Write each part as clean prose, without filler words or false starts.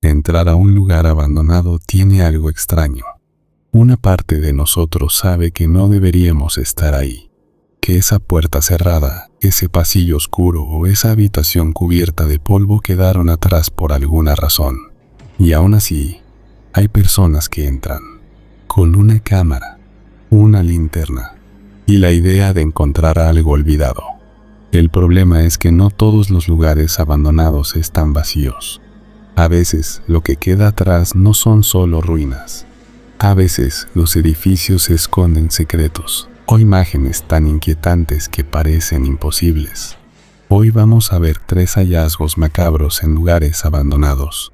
Entrar a un lugar abandonado tiene algo extraño. Una parte de nosotros sabe que no deberíamos estar ahí, que esa puerta cerrada, ese pasillo oscuro o esa habitación cubierta de polvo quedaron atrás por alguna razón. Y aún así, hay personas que entran, con una cámara, una linterna, y la idea de encontrar algo olvidado. El problema es que no todos los lugares abandonados están vacíos. A veces lo que queda atrás no son solo ruinas. A veces los edificios esconden secretos o imágenes tan inquietantes que parecen imposibles. Hoy vamos a ver 3 hallazgos macabros en lugares abandonados.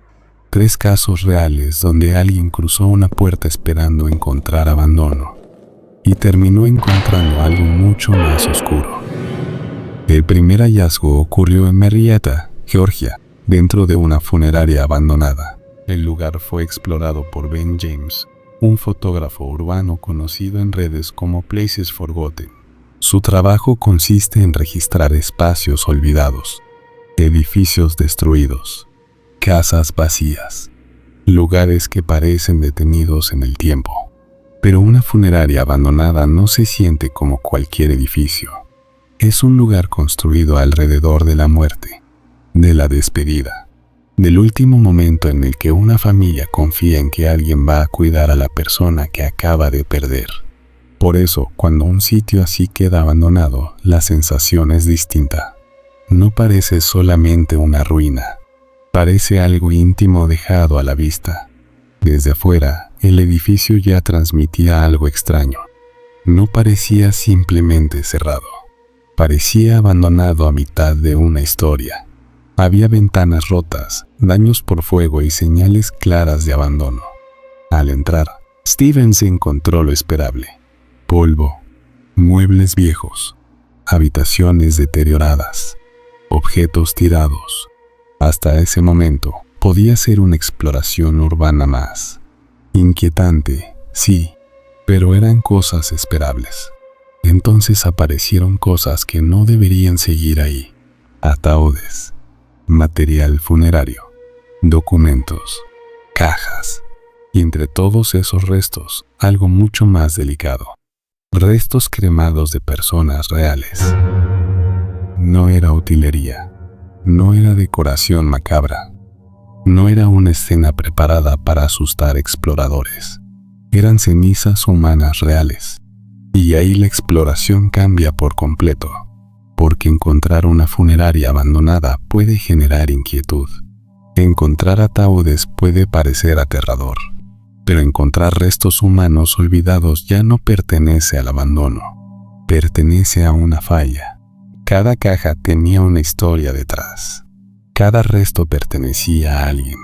3 casos reales donde alguien cruzó una puerta esperando encontrar abandono y terminó encontrando algo mucho más oscuro. El primer hallazgo ocurrió en Marietta, Georgia, dentro de una funeraria abandonada. El lugar fue explorado por Ben James, un fotógrafo urbano conocido en redes como Places Forgotten. Su trabajo consiste en registrar espacios olvidados, edificios destruidos, casas vacías, lugares que parecen detenidos en el tiempo. Pero una funeraria abandonada no se siente como cualquier edificio. Es un lugar construido alrededor de la muerte, de la despedida, del último momento en el que una familia confía en que alguien va a cuidar a la persona que acaba de perder. Por eso, cuando un sitio así queda abandonado, la sensación es distinta. No parece solamente una ruina, parece algo íntimo dejado a la vista. Desde afuera, el edificio ya transmitía algo extraño. No parecía simplemente cerrado, parecía abandonado a mitad de una historia. Había ventanas rotas, daños por fuego y señales claras de abandono. Al entrar, Stevens encontró lo esperable: polvo, muebles viejos, habitaciones deterioradas, objetos tirados. Hasta ese momento, podía ser una exploración urbana más. Inquietante, sí, pero eran cosas esperables. Entonces aparecieron cosas que no deberían seguir ahí: ataúdes, material funerario, documentos, cajas, y entre todos esos restos, algo mucho más delicado: restos cremados de personas reales. No era utilería, no era decoración macabra, no era una escena preparada para asustar exploradores. Eran cenizas humanas reales. Y ahí la exploración cambia por completo, porque encontrar una funeraria abandonada puede generar inquietud. Encontrar ataúdes puede parecer aterrador, pero encontrar restos humanos olvidados ya no pertenece al abandono, pertenece a una falla. Cada caja tenía una historia detrás. Cada resto pertenecía a alguien.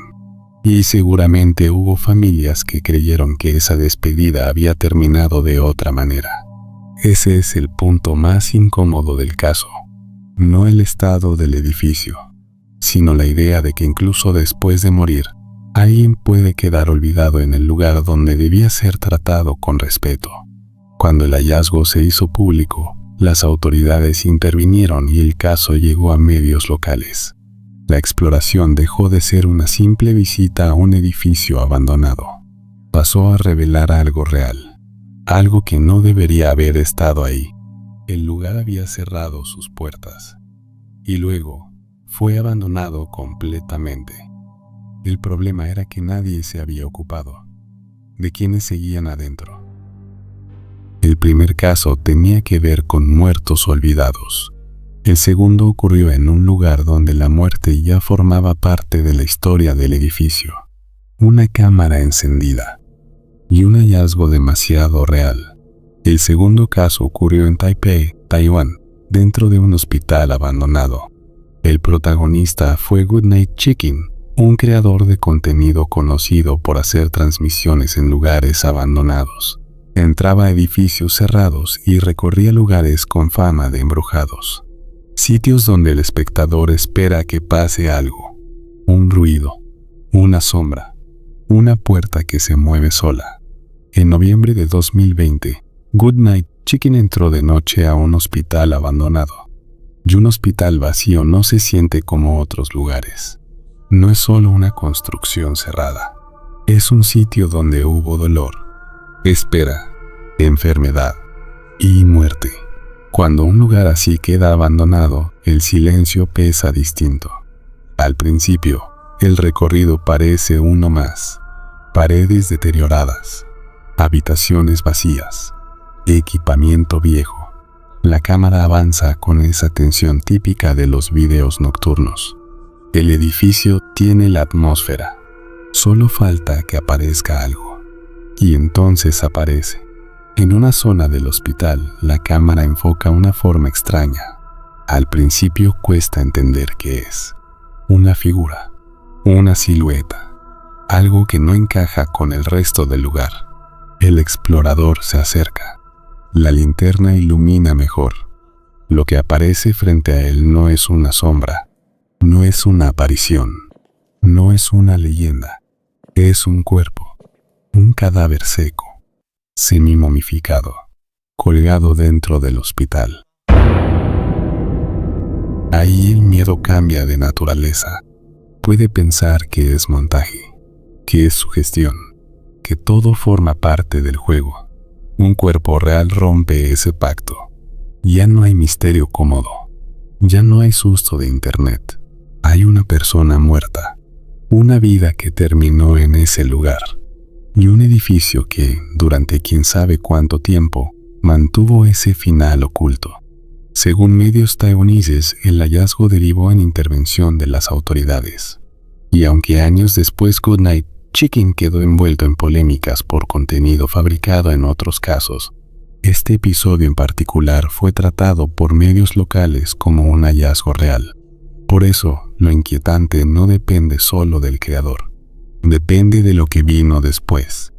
Y seguramente hubo familias que creyeron que esa despedida había terminado de otra manera. Ese es el punto más incómodo del caso. No el estado del edificio, sino la idea de que incluso después de morir, alguien puede quedar olvidado en el lugar donde debía ser tratado con respeto. Cuando el hallazgo se hizo público, las autoridades intervinieron y el caso llegó a medios locales. La exploración dejó de ser una simple visita a un edificio abandonado. Pasó a revelar algo real, algo que no debería haber estado ahí. El lugar había cerrado sus puertas y luego fue abandonado completamente. El problema era que nadie se había ocupado de quienes seguían adentro. El primer caso tenía que ver con muertos olvidados. El segundo ocurrió en un lugar donde la muerte ya formaba parte de la historia del edificio. Una cámara encendida y un hallazgo demasiado real. El segundo caso ocurrió en Taipei, Taiwán, dentro de un hospital abandonado. El protagonista fue Goodnight Chicken, un creador de contenido conocido por hacer transmisiones en lugares abandonados. Entraba a edificios cerrados y recorría lugares con fama de embrujados. Sitios donde el espectador espera que pase algo, un ruido, una sombra, una puerta que se mueve sola. En noviembre de 2020, Goodnight Chicken entró de noche a un hospital abandonado. Y un hospital vacío no se siente como otros lugares. no es solo una construcción cerrada. Es un sitio donde hubo dolor, espera, enfermedad y muerte. Cuando un lugar así queda abandonado, el silencio pesa distinto. Al principio, el recorrido parece uno más. Paredes deterioradas, habitaciones vacías, equipamiento viejo. La cámara avanza con esa tensión típica de los videos nocturnos. El edificio tiene la atmósfera. Solo falta que aparezca algo. Y entonces aparece. En una zona del hospital, la cámara enfoca una forma extraña. Al principio cuesta entender qué es. Una figura, una silueta, algo que no encaja con el resto del lugar. El explorador se acerca. La linterna ilumina mejor. Lo que aparece frente a él no es una sombra, no es una aparición, no es una leyenda. Es un cuerpo, un cadáver seco, semi-momificado, colgado dentro del hospital. Ahí el miedo cambia de naturaleza. Puede pensar que es montaje, que es sugestión, que todo forma parte del juego. Un cuerpo real rompe ese pacto. Ya no hay misterio cómodo. Ya no hay susto de internet. Hay una persona muerta. Una vida que terminó en ese lugar. Y un edificio que, durante quién sabe cuánto tiempo, mantuvo ese final oculto. Según medios taiwaneses, el hallazgo derivó en intervención de las autoridades. Y aunque años después Goodnight Chicken quedó envuelto en polémicas por contenido fabricado en otros casos, este episodio en particular fue tratado por medios locales como un hallazgo real. Por eso, lo inquietante no depende solo del creador. Depende de lo que vino después.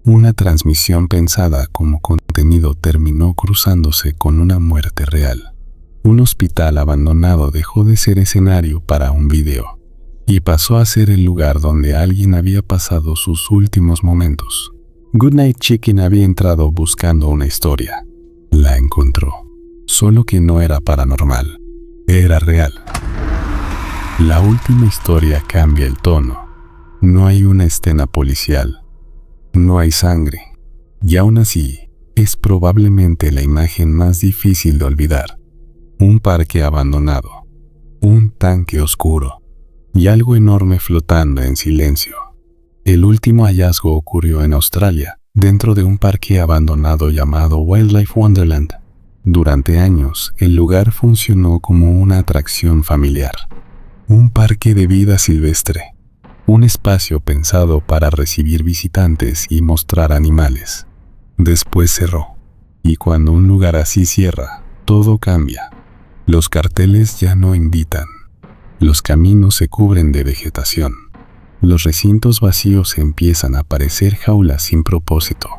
Una transmisión pensada como contenido terminó cruzándose con una muerte real. Un hospital abandonado dejó de ser escenario para un video y pasó a ser el lugar donde alguien había pasado sus últimos momentos. Goodnight Chicken había entrado buscando una historia. La encontró. Solo que no era paranormal. Era real. La última historia cambia el tono. No hay una escena policial. No hay sangre. Y aún así, es probablemente la imagen más difícil de olvidar. Un parque abandonado. Un tanque oscuro. Y algo enorme flotando en silencio. El último hallazgo ocurrió en Australia, dentro de un parque abandonado llamado Wildlife Wonderland. Durante años, el lugar funcionó como una atracción familiar. Un parque de vida silvestre. Un espacio pensado para recibir visitantes y mostrar animales. Después cerró. Y cuando un lugar así cierra, todo cambia. Los carteles ya no invitan. Los caminos se cubren de vegetación. Los recintos vacíos empiezan a parecer jaulas sin propósito.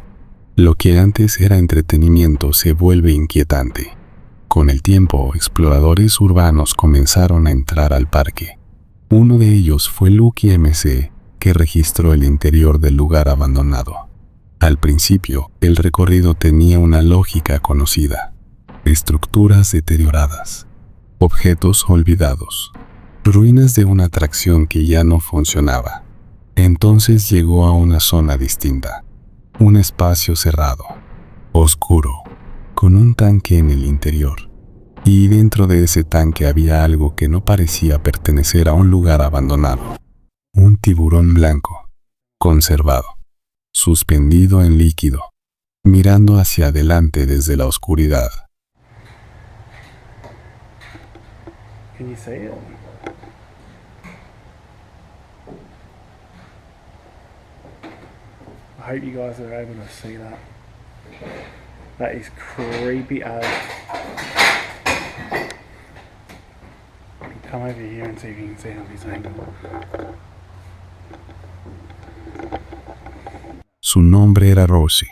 Lo que antes era entretenimiento se vuelve inquietante. Con el tiempo, exploradores urbanos comenzaron a entrar al parque. Uno de ellos fue Lucky MC, que registró el interior del lugar abandonado. Al principio, el recorrido tenía una lógica conocida. Estructuras deterioradas. Objetos olvidados. Ruinas de una atracción que ya no funcionaba. Entonces llegó a una zona distinta. Un espacio cerrado, oscuro, con un tanque en el interior. Y dentro de ese tanque había algo que no parecía pertenecer a un lugar abandonado. Un tiburón blanco, conservado, suspendido en líquido, mirando hacia adelante desde la oscuridad. Can you see it? I hope you guys are able to see that. That is creepy as. Come over here and see if you can see how he's hanging. Su nombre era Rosie.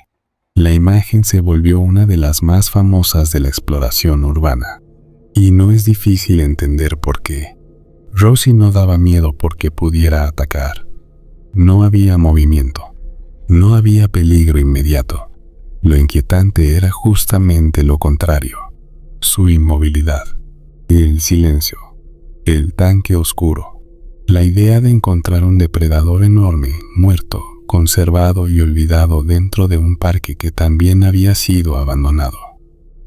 La imagen se volvió una de las más famosas de la exploración urbana. Y no es difícil entender por qué. Rosie no daba miedo porque pudiera atacar. No había movimiento. No había peligro inmediato. Lo inquietante era justamente lo contrario. Su inmovilidad. El silencio. El tanque oscuro. La idea de encontrar un depredador enorme, muerto, conservado y olvidado dentro de un parque que también había sido abandonado.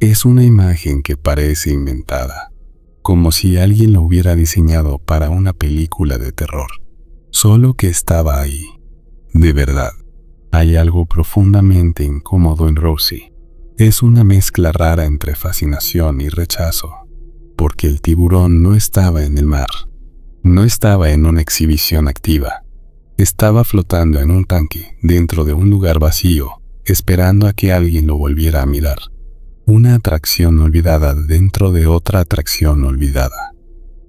Es una imagen que parece inventada, como si alguien lo hubiera diseñado para una película de terror. Solo que estaba ahí. De verdad, hay algo profundamente incómodo en Rosie. Es una mezcla rara entre fascinación y rechazo, porque el tiburón no estaba en el mar. No estaba en una exhibición activa. Estaba flotando en un tanque, dentro de un lugar vacío, esperando a que alguien lo volviera a mirar. Una atracción olvidada dentro de otra atracción olvidada.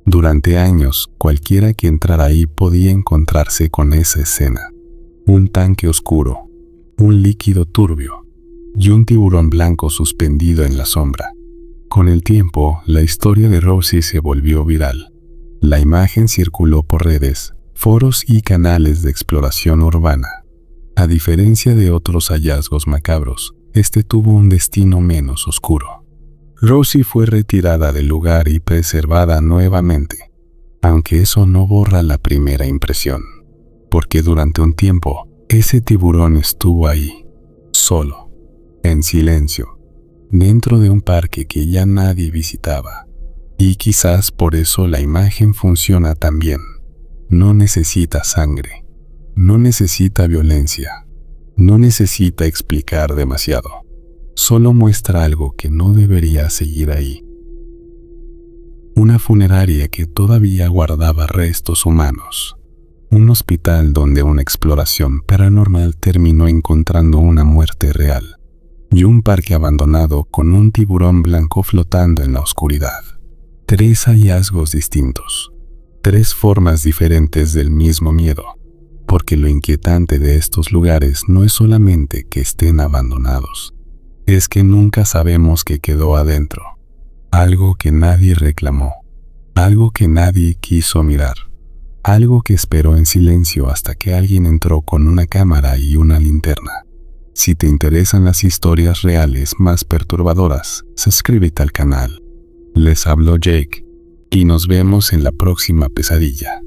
Durante años, cualquiera que entrara ahí podía encontrarse con esa escena. Un tanque oscuro, un líquido turbio, y un tiburón blanco suspendido en la sombra. Con el tiempo, la historia de Rosie se volvió viral. La imagen circuló por redes, foros y canales de exploración urbana. A diferencia de otros hallazgos macabros, este tuvo un destino menos oscuro. Rosie fue retirada del lugar y preservada nuevamente, aunque eso no borra la primera impresión, porque durante un tiempo, ese tiburón estuvo ahí, solo, en silencio, dentro de un parque que ya nadie visitaba. Y quizás por eso la imagen funciona tan bien. No necesita sangre, no necesita violencia, no necesita explicar demasiado. Solo muestra algo que no debería seguir ahí. Una funeraria que todavía guardaba restos humanos. Un hospital donde una exploración paranormal terminó encontrando una muerte real. Y un parque abandonado con un tiburón blanco flotando en la oscuridad. 3 hallazgos distintos. 3 formas diferentes del mismo miedo. Porque lo inquietante de estos lugares no es solamente que estén abandonados. Es que nunca sabemos qué quedó adentro. Algo que nadie reclamó. Algo que nadie quiso mirar. Algo que esperó en silencio hasta que alguien entró con una cámara y una linterna. Si te interesan las historias reales más perturbadoras, suscríbete al canal. Les habló Jake, y nos vemos en la próxima pesadilla.